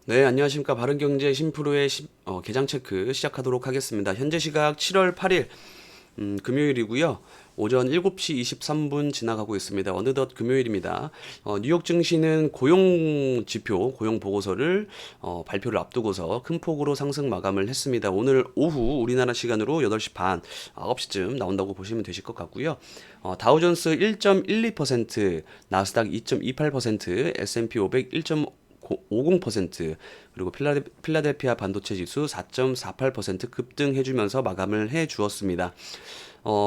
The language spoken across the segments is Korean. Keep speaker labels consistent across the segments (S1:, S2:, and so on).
S1: 네, 안녕하십니까. 바른경제 신프로의 개장 체크 시작하도록 하겠습니다. 현재 시각 7월 8일 금요일이고요. 오전 7시 23분 지나가고 있습니다. 어느덧 금요일입니다. 뉴욕 증시는 고용 지표, 고용 보고서를 발표를 앞두고서 큰 폭으로 상승 마감을 했습니다. 오늘 오후 우리나라 시간으로 8시 반, 9시쯤 나온다고 보시면 되실 것 같고요. 다우존스 1.12%, 나스닥 2.28%, S&P 500 1.50%, 그리고 필라델피아 반도체 지수 4.48% 급등해주면서 마감을 해 주었습니다.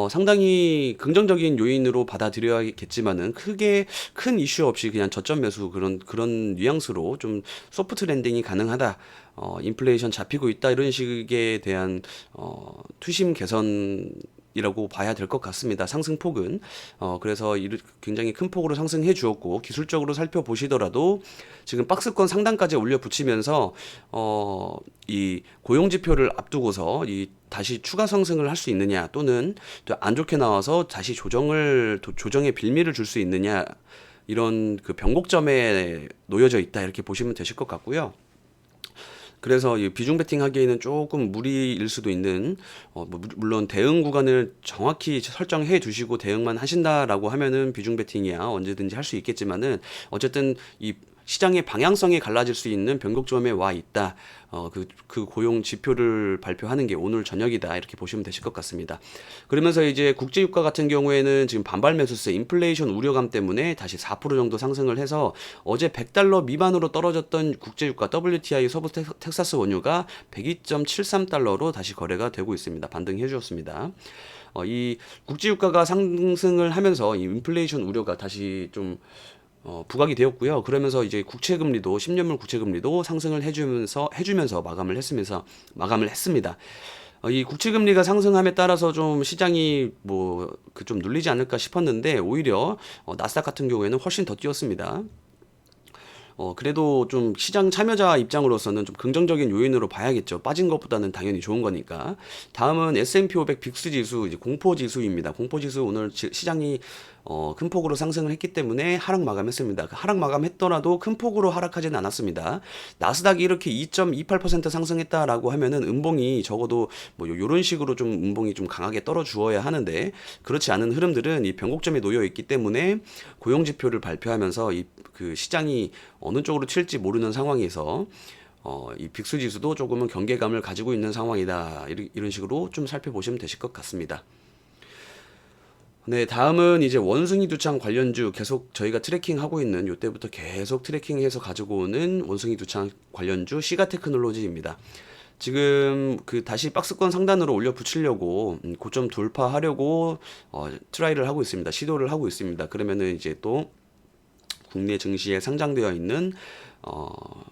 S1: 상당히 긍정적인 요인으로 받아들여야겠지만은 크게 큰 이슈 없이 그냥 저점 매수 그런 뉘앙스로 좀 소프트 랜딩이 가능하다. 인플레이션 잡히고 있다 이런 식에 대한 투심 개선 이라고 봐야 될 것 같습니다. 상승폭은 그래서 굉장히 큰 폭으로 상승해 주었고 기술적으로 살펴보시더라도 지금 박스권 상단까지 올려 붙이면서 이 고용 지표를 앞두고서 이 다시 추가 상승을 할 수 있느냐 또는 또 안 좋게 나와서 다시 조정의 빌미를 줄 수 있느냐 이런 그 변곡점에 놓여져 있다 이렇게 보시면 되실 것 같고요. 그래서 이 비중 베팅 하기에는 조금 무리일 수도 있는 물론 대응 구간을 정확히 설정해 두시고 대응만 하신다라고 하면은 비중 베팅이야 언제든지 할 수 있겠지만은 어쨌든 이 시장의 방향성이 갈라질 수 있는 변곡점에 와 있다. 그 고용 지표를 발표하는 게 오늘 저녁이다. 이렇게 보시면 되실 것 같습니다. 그러면서 이제 국제유가 같은 경우에는 지금 반발 매수세, 인플레이션 우려감 때문에 다시 4% 정도 상승을 해서 어제 100달러 미만으로 떨어졌던 국제유가 WTI 서부 텍사스 원유가 102.73달러로 다시 거래가 되고 있습니다. 반등해 주었습니다. 이 국제유가가 상승을 하면서 이 인플레이션 우려가 다시 좀 부각이 되었고요. 그러면서 이제 국채금리도 10년물 국채금리도 상승을 해주면서 마감을 했습니다. 이 국채금리가 상승함에 따라서 좀 시장이 뭐 그 좀 눌리지 않을까 싶었는데 오히려 나스닥 같은 경우에는 훨씬 더 뛰었습니다. 그래도 좀 시장 참여자 입장으로서는 좀 긍정적인 요인으로 봐야겠죠. 빠진 것보다는 당연히 좋은 거니까. 다음은 S&P 500 빅스 지수, 이제 공포 지수입니다. 공포 지수 오늘 시장이 큰 폭으로 상승을 했기 때문에 하락 마감했습니다. 하락 마감했더라도 큰 폭으로 하락하지는 않았습니다. 나스닥이 이렇게 2.28% 상승했다라고 하면은 음봉이 적어도 뭐 요런 식으로 좀 음봉이 좀 강하게 떨어 주어야 하는데 그렇지 않은 흐름들은 이 변곡점에 놓여 있기 때문에 고용 지표를 발표하면서 이 그 시장이 어느 쪽으로 튈지 모르는 상황에서 이 빅스 지수도 조금은 경계감을 가지고 있는 상황이다. 이런 식으로 좀 살펴보시면 되실 것 같습니다. 네, 다음은 이제 원숭이 두창 관련주 계속 저희가 트래킹하고 있는 요때부터 계속 트래킹해서 가지고 오는 원숭이 두창 관련주 시가 테크놀로지입니다. 지금 그 다시 박스권 상단으로 올려 붙이려고 고점 돌파하려고 트라이를 하고 있습니다. 시도를 하고 있습니다. 그러면은 이제 또 국내 증시에 상장되어 있는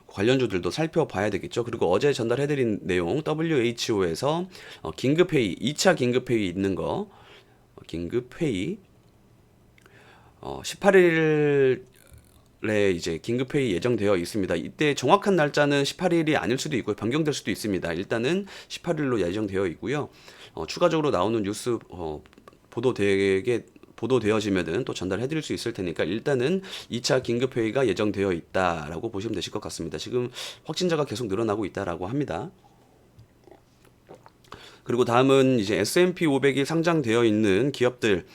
S1: 관련주들도 살펴봐야 되겠죠. 그리고 어제 전달해드린 내용 WHO에서 긴급회의 2차 긴급회의 있는 거 긴급회의 18일에 이제 긴급회의 예정되어 있습니다. 이때 정확한 날짜는 18일이 아닐 수도 있고 변경될 수도 있습니다. 일단은 18일로 예정되어 있고요. 추가적으로 나오는 뉴스 보도되어지면은 또 전달해 드릴 수 있을 테니까 일단은 2차 긴급회의가 예정되어 있다라고 보시면 되실 것 같습니다. 지금 확진자가 계속 늘어나고 있다라고 합니다. 그리고 다음은 이제 S&P 500이 상장되어 있는 기업들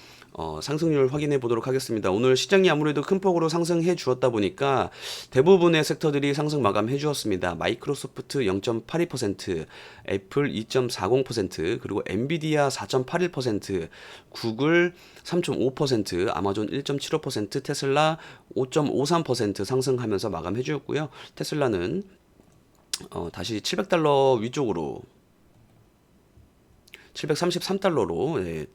S1: 상승률 확인해 보도록 하겠습니다. 오늘 시장이 아무래도 큰 폭으로 상승해 주었다 보니까 대부분의 섹터들이 상승 마감해 주었습니다. 마이크로소프트 0.82%, 애플 2.40%, 그리고 엔비디아 4.81%, 구글 3.5%, 아마존 1.75%, 테슬라 5.53% 상승하면서 마감해 주었고요. 테슬라는 다시 700달러 위쪽으로 733달러로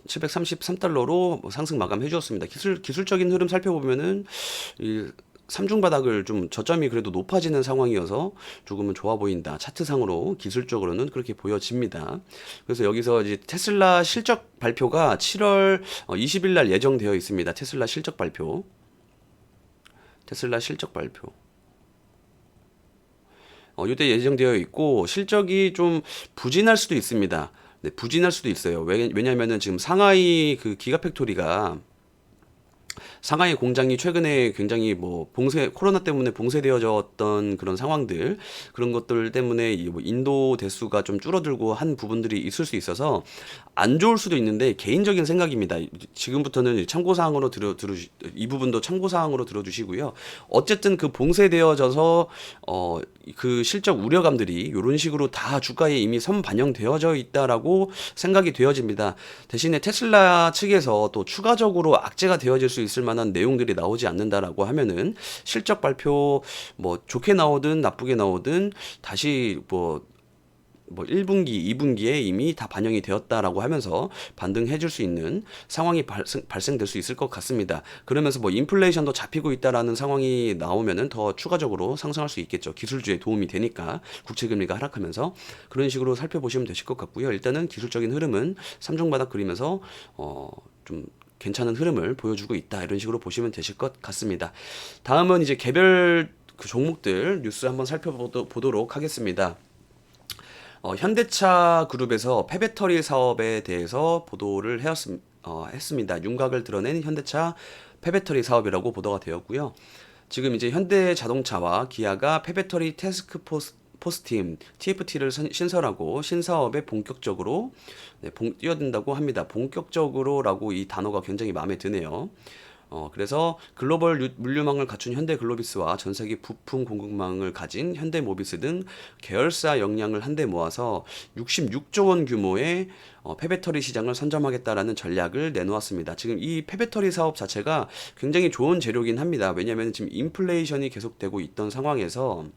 S1: 733달러로 상승 마감해 주었습니다. 기술적인 흐름 살펴보면은 이 삼중 바닥을 좀 저점이 그래도 높아지는 상황이어서 조금은 좋아 보인다. 차트상으로 기술적으로는 그렇게 보여집니다. 그래서 여기서 이제 테슬라 실적 발표가 7월 20일 날 예정되어 있습니다. 테슬라 실적 발표. 이때 예정되어 있고 실적이 좀 부진할 수도 있습니다. 네, 부진할 수도 있어요. 왜냐면은 지금 상하이 그 기가팩토리가 상하이 공장이 최근에 굉장히 뭐 코로나 때문에 봉쇄되어졌던 그런 상황들, 그런 것들 때문에 이뭐 인도 대수가 좀 줄어들고 한 부분들이 있을 수 있어서 안 좋을 수도 있는데, 개인적인 생각입니다. 지금부터는 참고사항으로 이 부분도 참고사항으로 들어주시고요. 어쨌든 그 봉쇄되어져서 그 실적 우려감들이 이런 식으로 다 주가에 이미 선반영되어져 있다라고 생각이 되어집니다. 대신에 테슬라 측에서 또 추가적으로 악재가 되어질 수 있을 만한 내용들이 나오지 않는다라고 하면은 실적 발표 뭐 좋게 나오든 나쁘게 나오든 다시 뭐 1분기, 2분기에 이미 다 반영이 되었다라고 하면서 반등해 줄 수 있는 상황이 발생될 수 있을 것 같습니다. 그러면서 뭐 인플레이션도 잡히고 있다라는 상황이 나오면은 더 추가적으로 상승할 수 있겠죠. 기술주에 도움이 되니까 국채금리가 하락하면서 그런 식으로 살펴보시면 되실 것 같고요. 일단은 기술적인 흐름은 3중 바닥 그리면서 좀 괜찮은 흐름을 보여주고 있다, 이런 식으로 보시면 되실 것 같습니다. 다음은 이제 개별 그 종목들 뉴스 한번 살펴보도록 하겠습니다. 현대차 그룹에서 폐배터리 사업에 대해서 보도를 했습니다. 윤곽을 드러낸 현대차 폐배터리 사업이라고 보도가 되었고요. 지금 이제 현대자동차와 기아가 폐배터리 태스크포스 팀 TFT를 신설하고 신사업에 본격적으로 뛰어든다고 합니다. 본격적으로라고 이 단어가 굉장히 마음에 드네요. 그래서 글로벌 물류망을 갖춘 현대글로비스와 전세계 부품 공급망을 가진 현대모비스 등 계열사 역량을 한데 모아서 66조 원 규모의 폐배터리 시장을 선점하겠다라는 전략을 내놓았습니다. 지금 이 폐배터리 사업 자체가 굉장히 좋은 재료긴 합니다. 왜냐하면 지금 인플레이션이 계속되고 있는 상황에서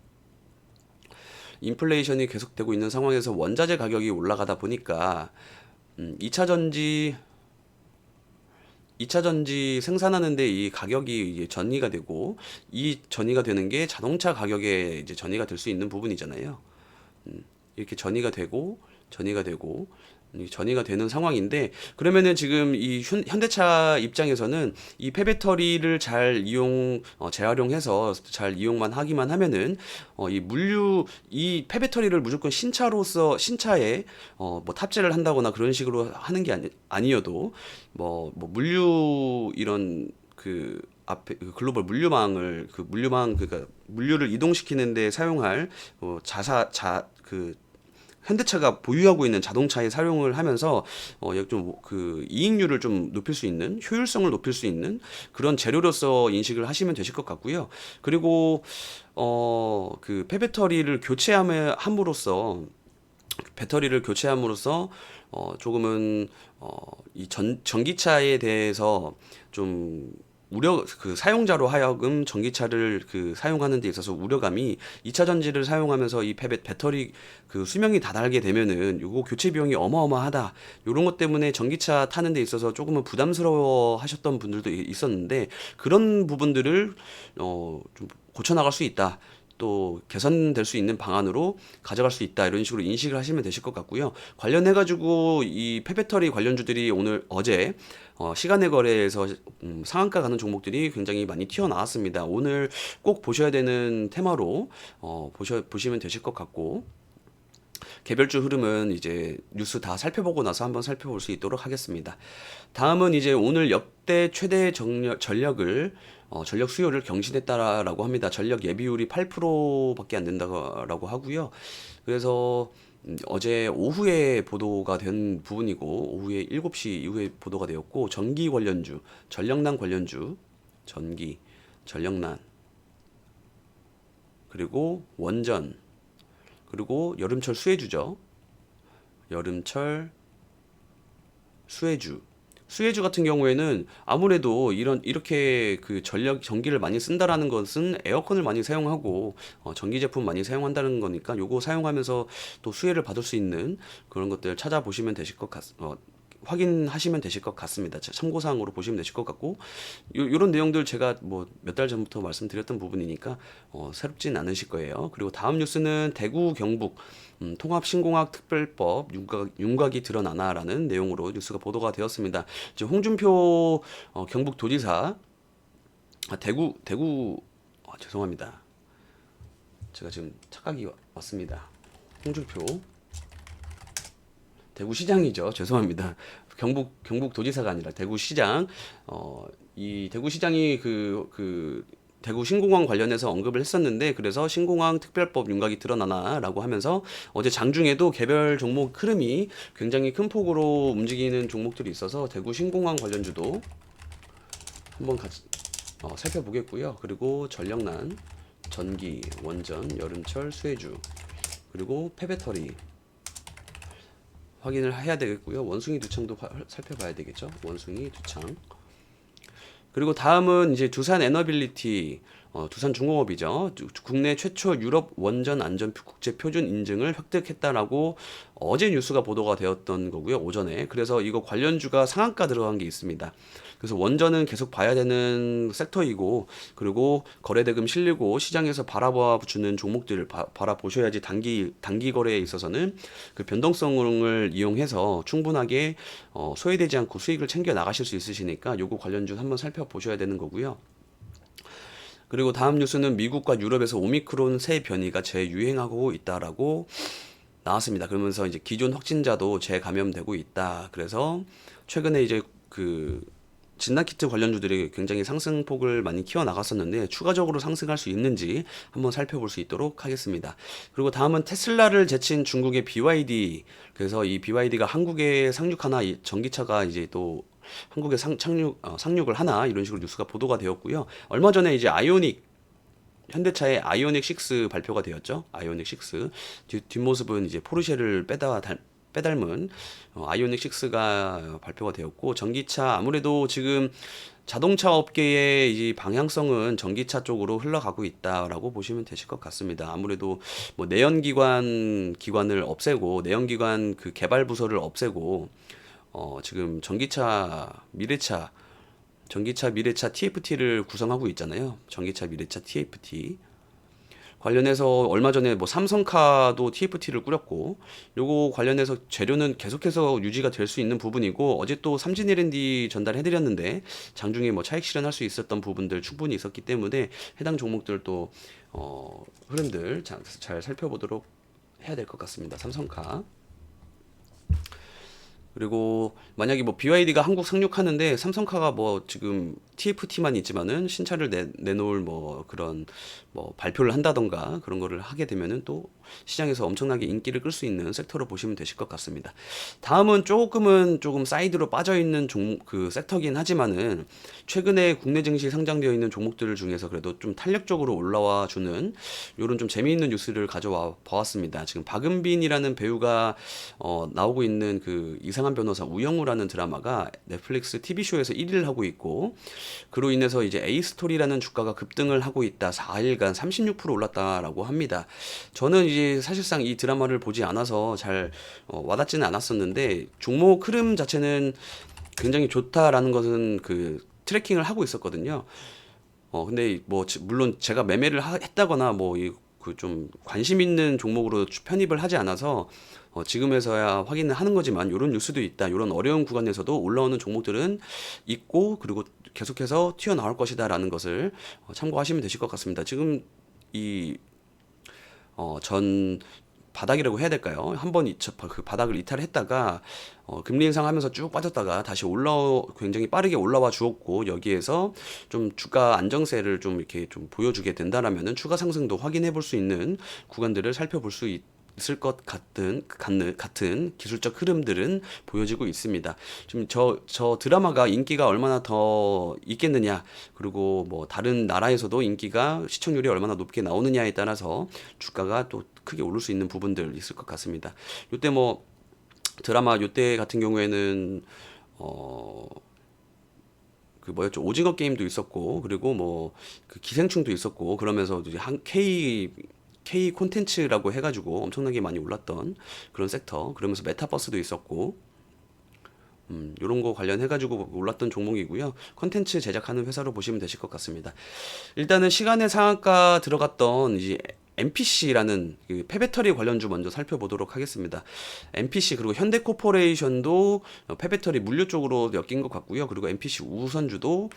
S1: 원자재 가격이 올라가다 보니까 2차 전지 2차 전지 생산하는데 이 가격이 이게 전이가 되고, 이 전이가 되는 게 자동차 가격에 이제 전이가 될 수 있는 부분이잖아요. 이렇게 전이가 되고 전이가 되는 상황인데, 그러면은 지금 이 현대차 입장에서는 이 폐배터리를 잘 재활용해서 잘 이용만 하기만 하면은 이 폐배터리를 무조건 신차에 뭐 탑재를 한다거나 그런 식으로 하는 게 아니어도 물류 이런 그 앞에 그 글로벌 그러니까 물류를 이동시키는데 사용할 현대차가 보유하고 있는 자동차에 사용을 하면서 좀 그 이익률을 좀 높일 수 있는, 효율성을 높일 수 있는 그런 재료로서 인식을 하시면 되실 것 같고요. 그리고 그 폐배터리를 교체함으로써 조금은 이 전기차에 대해서 좀 사용자로 하여금 전기차를 사용하는 데 있어서 우려감이, 2차 전지를 사용하면서 이 배터리 수명이 다달게 되면은 요거 교체 비용이 어마어마하다, 요런 것 때문에 전기차 타는 데 있어서 조금은 부담스러워 하셨던 분들도 있었는데, 그런 부분들을 좀 고쳐 나갈 수 있다, 또 개선될 수 있는 방안으로 가져갈 수 있다, 이런 식으로 인식을 하시면 되실 것 같고요. 관련해 가지고 이 폐배터리 관련주들이 어제 시간의 거래에서 상한가 가는 종목들이 굉장히 많이 튀어나왔습니다. 오늘 꼭 보셔야 되는 테마로 보시면 되실 것 같고, 개별주 흐름은 이제 뉴스 다 살펴보고 나서 한번 살펴볼 수 있도록 하겠습니다. 다음은 이제 오늘 역대 최대 전력 수요를 경신했다라고 합니다. 전력 예비율이 8%밖에 안 된다고 하고요. 그래서 어제 오후에 보도가 된 부분이고, 오후에 7시 이후에 보도가 되었고, 전기 관련주, 전력난 관련주, 전력난, 그리고 원전, 그리고 여름철 수혜주죠. 여름철 수혜주 같은 경우에는 아무래도 이렇게 전기를 많이 쓴다라는 것은 에어컨을 많이 사용하고 전기 제품 많이 사용한다는 거니까, 요거 사용하면서 또 수혜를 받을 수 있는 그런 것들 찾아보시면 되실 것 확인하시면 되실 것 같습니다. 참고사항으로 보시면 되실 것 같고, 요런 내용들 제가 뭐 몇 달 전부터 말씀드렸던 부분이니까 새롭진 않으실 거예요. 그리고 다음 뉴스는 대구 경북 통합신공학 특별법 윤곽이 드러나나라는 내용으로 뉴스가 보도가 되었습니다. 이제 홍준표 경북도지사, 죄송합니다. 제가 지금 착각이 왔습니다. 홍준표 대구시장이죠. 죄송합니다. 경북도지사가 아니라 대구시장, 이 대구 시장이 대구 신공항 관련해서 언급을 했었는데, 그래서 신공항 특별법 윤곽이 드러나나라고 하면서 어제 장중에도 개별 종목 흐름이 굉장히 큰 폭으로 움직이는 종목들이 있어서 대구 신공항 관련주도 한번 같이 살펴보겠고요. 그리고 전력난, 전기, 원전, 여름철, 수혜주, 그리고 폐배터리 확인을 해야 되겠고요. 원숭이 두창도 살펴봐야 되겠죠. 원숭이 두창. 그리고 다음은 이제 두산 에너빌리티, 두산중공업이죠. 국내 최초 유럽 원전 안전 국제 표준 인증을 획득했다라고 어제 뉴스가 보도가 되었던 거고요. 오전에. 그래서 이거 관련주가 상한가 들어간 게 있습니다. 그래서 원전은 계속 봐야 되는 섹터이고, 그리고 거래대금 실리고 시장에서 바라봐 주는 종목들을 바라보셔야지 단기 거래에 있어서는 그 변동성을 이용해서 충분하게 소외되지 않고 수익을 챙겨 나가실 수 있으시니까 요거 관련주 한번 살펴보셔야 되는 거고요. 그리고 다음 뉴스는 미국과 유럽에서 오미크론 새 변이가 재유행하고 있다라고 나왔습니다. 그러면서 이제 기존 확진자도 재감염되고 있다. 그래서 최근에 이제 진단키트 관련주들이 굉장히 상승폭을 많이 키워 나갔었는데 추가적으로 상승할 수 있는지 한번 살펴볼 수 있도록 하겠습니다. 그리고 다음은 테슬라를 제친 중국의 BYD. 그래서 이 BYD가 한국에 상륙하나, 이 전기차가 이제 또 한국에 상륙을 하나, 이런 식으로 뉴스가 보도가 되었고요. 얼마 전에 이제 현대차의 아이오닉 6 발표가 되었죠. 아이오닉 6 뒷모습은 이제 포르쉐를 빼닮은 아이오닉 6가 발표가 되었고, 전기차 아무래도 지금 자동차 업계의 이 방향성은 전기차 쪽으로 흘러가고 있다라고 보시면 되실 것 같습니다. 아무래도 뭐 기관을 없애고, 내연기관 그 개발 부서를 없애고, 지금 전기차 미래차 TFT를 구성하고 있잖아요. 전기차 미래차 TFT 관련해서 얼마 전에 뭐 삼성카도 TFT를 꾸렸고, 요거 관련해서 재료는 계속해서 유지가 될 수 있는 부분이고, 어제 또 삼진 L&D 전달해드렸는데 장중에 뭐 차익 실현할 수 있었던 부분들 충분히 있었기 때문에 해당 종목들 또 흐름들 잘 살펴보도록 해야 될 것 같습니다. 삼성카. 그리고 만약에 뭐 BYD가 한국 상륙하는데 삼성카가 뭐 지금 TFT만 있지만은 신차를 내놓을 뭐 그런 뭐 발표를 한다던가 그런 거를 하게 되면은 또 시장에서 엄청나게 인기를 끌 수 있는 섹터로 보시면 되실 것 같습니다. 다음은 조금 사이드로 빠져 있는 섹터긴 하지만은 최근에 국내 증시 상장되어 있는 종목들 중에서 그래도 좀 탄력적으로 올라와 주는 요런 좀 재미있는 뉴스를 가져와 보았습니다. 지금 박은빈이라는 배우가 나오고 있는 그 이상한 변호사 우영우라는 드라마가 넷플릭스 TV쇼에서 1위를 하고 있고, 그로 인해서 이제 A스토리라는 주가가 급등을 하고 있다. 4일간 36% 올랐다라고 합니다. 저는 이제 사실상 이 드라마를 보지 않아서 잘 와닿지는 않았었는데, 종목 흐름 자체는 굉장히 좋다라는 것은 트래킹을 하고 있었거든요. 근데 뭐 물론 제가 매매를 했다거나 뭐 좀 관심 있는 종목으로 편입을 하지 않아서 지금에서야 확인을 하는 거지만, 이런 뉴스도 있다. 이런 어려운 구간에서도 올라오는 종목들은 있고, 그리고 계속해서 튀어나올 것이다라는 것을 참고하시면 되실 것 같습니다. 지금 전 바닥이라고 해야 될까요? 한번 그 바닥을 이탈했다가 금리 인상하면서 쭉 빠졌다가 다시 굉장히 빠르게 올라와 주었고, 여기에서 좀 주가 안정세를 좀 이렇게 좀 보여주게 된다라면은 추가 상승도 확인해 볼 수 있는 구간들을 살펴볼 수 있을 것 같은 기술적 흐름들은 보여지고 있습니다. 지금 저 드라마가 인기가 얼마나 더 있겠느냐, 그리고 뭐 다른 나라에서도 시청률이 얼마나 높게 나오느냐에 따라서 주가가 또 크게 오를 수 있는 부분들 있을 것 같습니다. 요때 뭐 드라마 요때 같은 경우에는 뭐였죠? 오징어 게임도 있었고, 그리고 뭐 기생충도 있었고, 그러면서 이제 K 콘텐츠라고 해가지고 엄청나게 많이 올랐던 그런 섹터, 그러면서 메타버스도 있었고, 요런 거 관련해가지고 올랐던 종목이고요. 콘텐츠 제작하는 회사로 보시면 되실 것 같습니다. 일단은 시간의 상한가 들어갔던 이제 MPC라는 폐배터리 관련주 먼저 살펴보도록 하겠습니다. MPC 그리고 현대코퍼레이션도 폐배터리 물류 쪽으로 엮인 것 같고요. 그리고 MPC 우선주도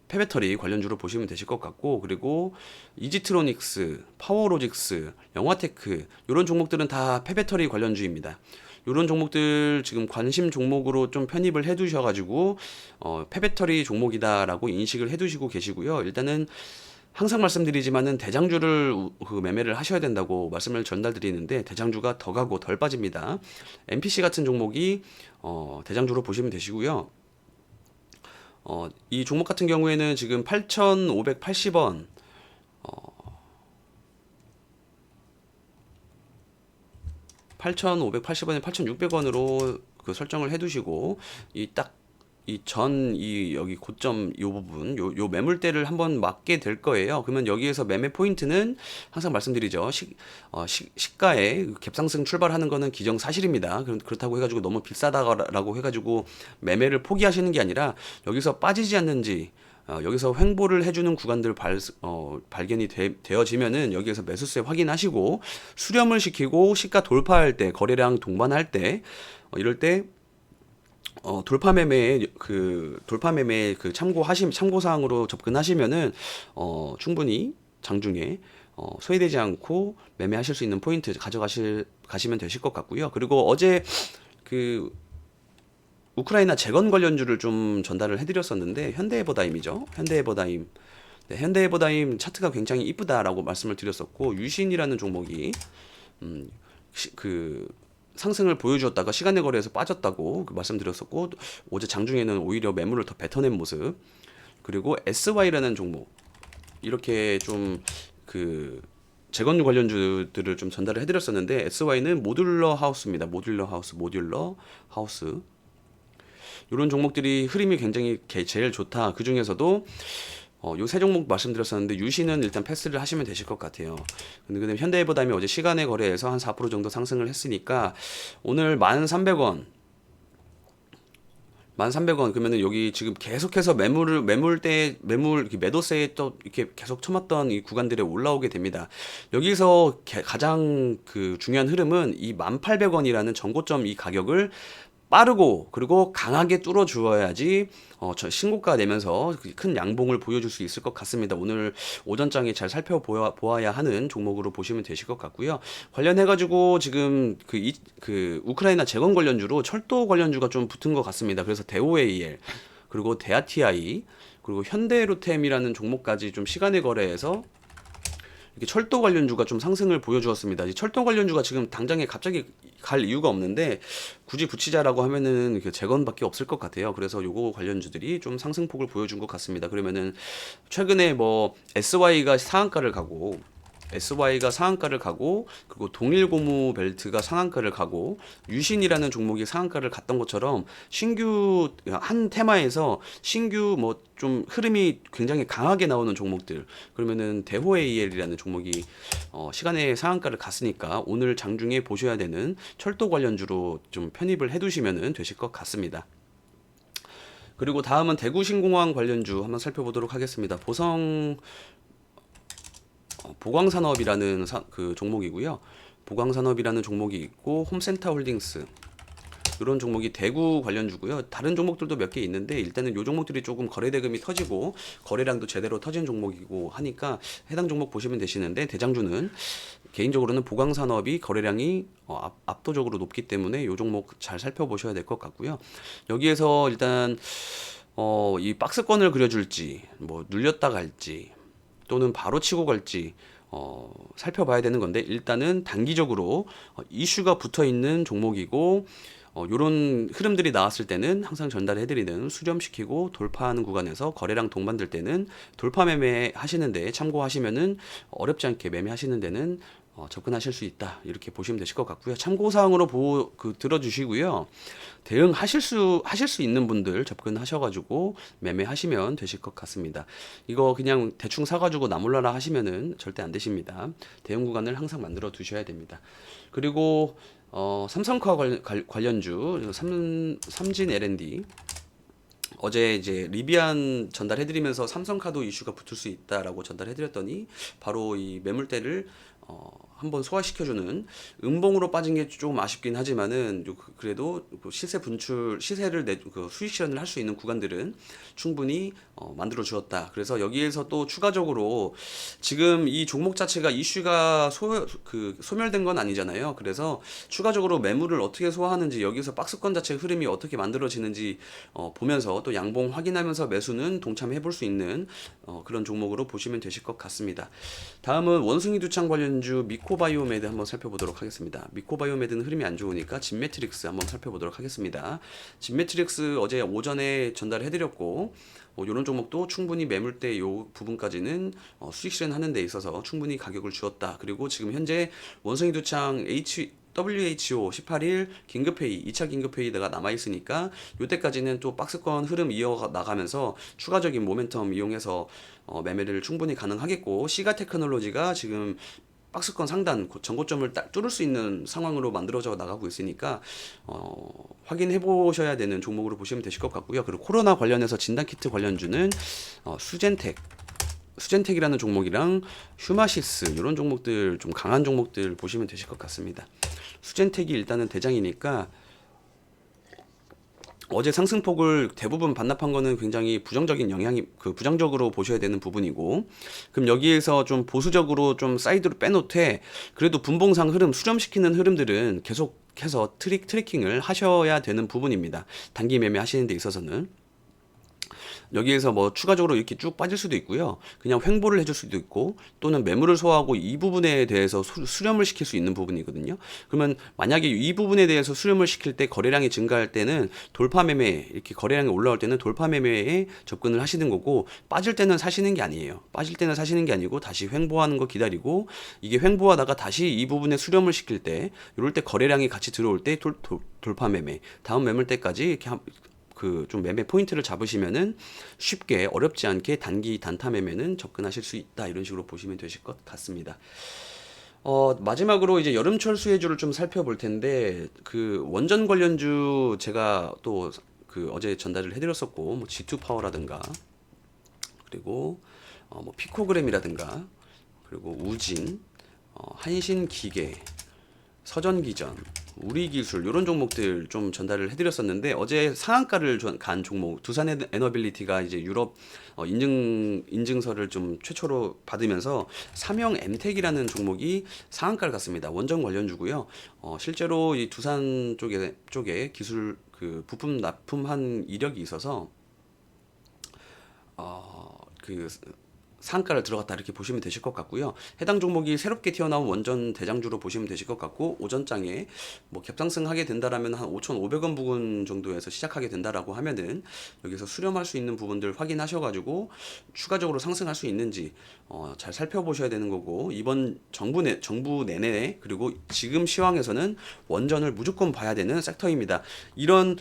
S1: 폐배터리 관련주로 보시면 되실 것 같고, 그리고 이지트로닉스, 파워로직스, 영화테크 이런 종목들은 다 폐배터리 관련주입니다. 이런 종목들 지금 관심 종목으로 좀 편입을 해 두셔가지고 폐배터리 종목이다라고 인식을 해 두시고 계시고요. 일단은 항상 말씀드리지만은 대장주를 그 매매를 하셔야 된다고 말씀을 전달드리는데, 대장주가 더 가고 덜 빠집니다. MPC 같은 종목이 대장주로 보시면 되시고요. 이 종목 같은 경우에는 지금 8,580원, 8,580원에 8,600원으로 그 설정을 해두시고, 이 딱 이 여기 고점 요 부분 요 매물대를 한번 맞게 될 거예요. 그러면 여기에서 매매 포인트는 항상 말씀드리죠. 시가에 갭상승 출발하는 거는 기정사실입니다. 그렇다고 해가지고 너무 비싸다라고 해가지고 매매를 포기하시는 게 아니라, 여기서 빠지지 않는지, 여기서 횡보를 해주는 구간들 발견이 되어지면은 여기에서 매수세 확인하시고 수렴을 시키고 시가 돌파할 때, 거래량 동반할 때, 이럴 때 돌파 매매 그 참고 사항으로 접근하시면은 충분히 장중에 소외되지 않고 매매하실 수 있는 포인트 가시면 되실 것 같고요. 그리고 어제 그 우크라이나 재건 관련주를 좀 전달을 해드렸었는데, 현대해버다임이죠. 현대해버다임. 네, 현대해버다임 차트가 굉장히 이쁘다라고 말씀을 드렸었고, 유신이라는 종목이 그 상승을 보여주었다가 시간의 거래에서 빠졌다고 말씀드렸었고, 어제 장중에는 오히려 매물을 더 뱉어낸 모습. 그리고 SY라는 종목, 이렇게 좀 그 재건유 관련주들을 좀 전달을 해드렸었는데, SY는 모듈러 하우스입니다. 모듈러 하우스. 이런 종목들이 흐름이 굉장히 제일 좋다. 그 중에서도 요 세 종목 말씀드렸었는데, 유신은 일단 패스를 하시면 되실 것 같아요. 근데 현대해버다임이 어제 시간의 거래에서 한 4% 정도 상승을 했으니까 오늘 1,300원 그러면은 여기 지금 계속해서 매도세에 또 이렇게 계속 쳐맞던 이 구간들에 올라오게 됩니다. 여기서 가장 그 중요한 흐름은 이 1,800원이라는 전고점 이 가격을 빠르고 그리고 강하게 뚫어 주어야지 저 신고가 내면서 큰 양봉을 보여줄 수 있을 것 같습니다. 오늘 오전장에 잘 살펴보아야 하는 종목으로 보시면 되실 것 같고요. 관련해 가지고 지금 그 우크라이나 재건 관련주로 철도 관련주가 좀 붙은 것 같습니다. 그래서 대우AL, 그리고 대아TI, 그리고 현대로템이라는 종목까지 좀 시간의 거래에서 이렇게 철도 관련주가 좀 상승을 보여주었습니다. 이 철도 관련주가 지금 당장에 갑자기 갈 이유가 없는데, 굳이 붙이자라고 하면은 그 재건밖에 없을 것 같아요. 그래서 요거 관련주들이 좀 상승폭을 보여준 것 같습니다. 그러면은 최근에 뭐 SY가 상한가를 가고, 그리고 동일고무 벨트가 상한가를 가고, 유신이라는 종목이 상한가를 갔던 것처럼 신규 한 테마에서 신규 뭐 좀 흐름이 굉장히 강하게 나오는 종목들, 그러면은 대호AL이라는 종목이 시간에 상한가를 갔으니까 오늘 장중에 보셔야 되는 철도 관련주로 좀 편입을 해두시면 되실 것 같습니다. 그리고 다음은 대구신공항 관련주 한번 살펴보도록 하겠습니다. 보광산업이라는 그 종목이고요. 보광산업이라는 종목이 있고, 홈센터홀딩스, 이런 종목이 대구 관련주고요. 다른 종목들도 몇 개 있는데, 일단은 요 종목들이 조금 거래 대금이 터지고 거래량도 제대로 터진 종목이고 하니까 해당 종목 보시면 되시는데, 대장주는 개인적으로는 보광산업이 거래량이 압도적으로 높기 때문에 요 종목 잘 살펴보셔야 될 것 같고요. 여기에서 일단 이 박스권을 그려줄지, 뭐 눌렸다 갈지, 또는 바로 치고 갈지 살펴봐야 되는 건데, 일단은 단기적으로 이슈가 붙어 있는 종목이고, 요런 흐름들이 나왔을 때는 항상 전달해드리는 수렴시키고 돌파하는 구간에서 거래량 동반될 때는 돌파 매매 하시는데 참고하시면은 어렵지 않게 매매하시는 데는 접근하실 수 있다, 이렇게 보시면 되실 것 같고요. 참고사항으로 들어주시고요. 대응하실 수 있는 분들 접근하셔가지고 매매하시면 되실 것 같습니다. 이거 그냥 대충 사가지고 나몰라라 하시면은 절대 안 되십니다. 대응 구간을 항상 만들어 두셔야 됩니다. 그리고 삼성카 관련주, 삼진 L&D, 어제 이제 리비안 전달해드리면서 삼성카도 이슈가 붙을 수 있다라고 전달해드렸더니 바로 이 매물대를 한번 소화시켜주는 음봉으로 빠진 게 조금 아쉽긴 하지만은 그래도 그 시세 분출 시세를 그 수익 실현을 할 수 있는 구간들은 충분히 만들어 주었다. 그래서 여기에서 또 추가적으로 지금 이 종목 자체가 이슈가 소멸된 건 아니잖아요. 그래서 추가적으로 매물을 어떻게 소화하는지 여기서 박스권 자체 흐름이 어떻게 만들어지는지 보면서 또 양봉 확인하면서 매수는 동참해 볼 수 있는 그런 종목으로 보시면 되실 것 같습니다. 다음은 원숭이 두창 관련주 미코바이오메드 한번 살펴보도록 하겠습니다. 미코바이오메드는 흐름이 안 좋으니까 진매트릭스 한번 살펴보도록 하겠습니다. 진매트릭스 어제 오전에 전달해드렸고 이런 종목도 충분히 매물대 요 부분까지는 수익 실현하는 데 있어서 충분히 가격을 주었다. 그리고 지금 현재 원숭이 두창 WHO 18일 긴급회의, 2차 긴급회의가 남아있으니까 이때까지는 또 박스권 흐름 이어나가면서 추가적인 모멘텀 이용해서 매매를 충분히 가능하겠고, 시가 테크놀로지가 지금 박스권 상단 전고점을 딱 뚫을 수 있는 상황으로 만들어져 나가고 있으니까 확인해 보셔야 되는 종목으로 보시면 되실 것 같고요. 그리고 코로나 관련해서 진단키트 관련주는 수젠텍이라는 종목이랑 휴마시스 이런 종목들 좀 강한 종목들 보시면 되실 것 같습니다. 수젠텍이 일단은 대장이니까 어제 상승폭을 대부분 반납한 거는 굉장히 부정적인 영향이 부정적으로 보셔야 되는 부분이고, 그럼 여기에서 좀 보수적으로 좀 사이드로 빼놓되 그래도 분봉상 흐름 수렴시키는 흐름들은 계속해서 트래킹을 하셔야 되는 부분입니다. 단기 매매 하시는 데 있어서는 여기에서 뭐 추가적으로 이렇게 쭉 빠질 수도 있고요. 그냥 횡보를 해줄 수도 있고, 또는 매물을 소화하고 이 부분에 대해서 수렴을 시킬 수 있는 부분이거든요. 그러면 만약에 이 부분에 대해서 수렴을 시킬 때 거래량이 증가할 때는 돌파 매매, 이렇게 거래량이 올라올 때는 돌파 매매에 접근을 하시는 거고, 빠질 때는 사시는 게 아니에요. 빠질 때는 사시는 게 아니고 다시 횡보하는 거 기다리고, 이게 횡보하다가 다시 이 부분에 수렴을 시킬 때, 이럴 때 거래량이 같이 들어올 때 돌파 매매, 다음 매물대까지 이렇게 좀 매매 포인트를 잡으시면은 쉽게 어렵지 않게 단기 단타 매매는 접근하실 수 있다. 이런 식으로 보시면 되실 것 같습니다. 마지막으로 이제 여름철 수혜주를 좀 살펴볼 텐데, 그 원전 관련주 제가 또 그 어제 전달을 해드렸었고, 뭐 G2 파워라든가, 그리고 뭐 피코그램이라든가, 그리고 우진, 한신기계, 서전기전, 우리기술 이런 종목들 좀 전달을 해드렸었는데, 어제 상한가를 간 종목 두산 에너빌리티가 이제 유럽 인증서를 좀 최초로 받으면서 삼형 엠텍이라는 종목이 상한가를 갔습니다. 원전 관련주고요. 실제로 이 두산 쪽에 기술 그 부품 납품한 이력이 있어서 그 상가를 들어갔다 이렇게 보시면 되실 것 같고요. 해당 종목이 새롭게 튀어나온 원전 대장주로 보시면 되실 것 같고, 오전장에 뭐 갭상승하게 된다라면 한 5,500원 부근 정도에서 시작하게 된다라고 하면은 여기서 수렴할 수 있는 부분들 확인하셔가지고 추가적으로 상승할 수 있는지 잘 살펴보셔야 되는 거고, 이번 정부 내내 그리고 지금 시황에서는 원전을 무조건 봐야 되는 섹터입니다. 이런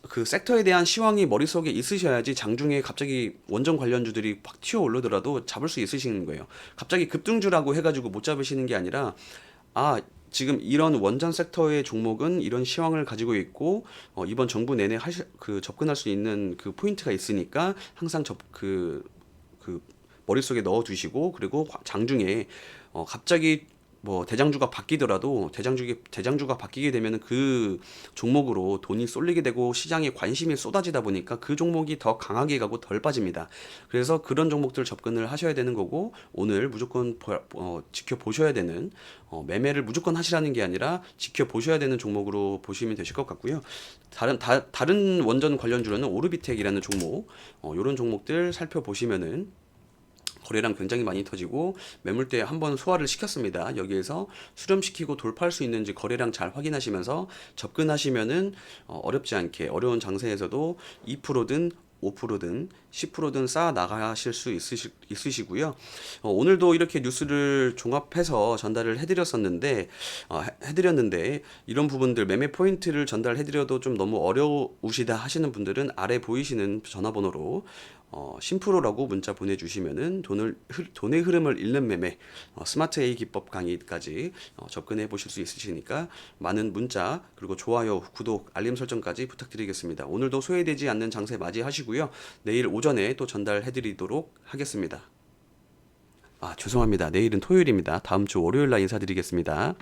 S1: 그 섹터에 대한 시황이 머릿속에 있으셔야지 장중에 갑자기 원전 관련주들이 확 튀어 오르더라도 잡을 수 있으시는 거예요. 갑자기 급등주라고 해가지고 못 잡으시는 게 아니라, 지금 이런 원전 섹터의 종목은 이런 시황을 가지고 있고, 이번 정부 내내 접근할 수 있는 그 포인트가 있으니까 항상 머릿속에 넣어 두시고, 그리고 장중에 갑자기 뭐 대장주가 바뀌더라도 대장주가 바뀌게 되면 그 종목으로 돈이 쏠리게 되고 시장에 관심이 쏟아지다 보니까 그 종목이 더 강하게 가고 덜 빠집니다. 그래서 그런 종목들 접근을 하셔야 되는 거고, 오늘 무조건 지켜보셔야 되는 매매를 무조건 하시라는 게 아니라 지켜보셔야 되는 종목으로 보시면 되실 것 같고요. 다른 원전 관련주로는 오르비텍이라는 종목, 이런 종목들 살펴보시면은 거래량 굉장히 많이 터지고 매물대 한번 소화를 시켰습니다. 여기에서 수렴시키고 돌파할 수 있는지 거래량 잘 확인하시면서 접근하시면은 어렵지 않게 어려운 장세에서도 2%든 5%든 10%든 쌓아 나가실 수 있으시고요. 오늘도 이렇게 뉴스를 종합해서 전달을 해드렸는데 이런 부분들 매매 포인트를 전달해드려도 좀 너무 어려우시다 하시는 분들은 아래 보이시는 전화번호로 심프로라고 문자 보내주시면은 돈의 흐름을 읽는 매매 스마트 A 기법 강의까지 접근해 보실 수 있으시니까 많은 문자 그리고 좋아요, 구독, 알림 설정까지 부탁드리겠습니다. 오늘도 소외되지 않는 장세 맞이하시고요. 내일 오전에 또 전달해 드리도록 하겠습니다. 아, 죄송합니다. 내일은 토요일입니다. 다음 주 월요일 날 인사드리겠습니다.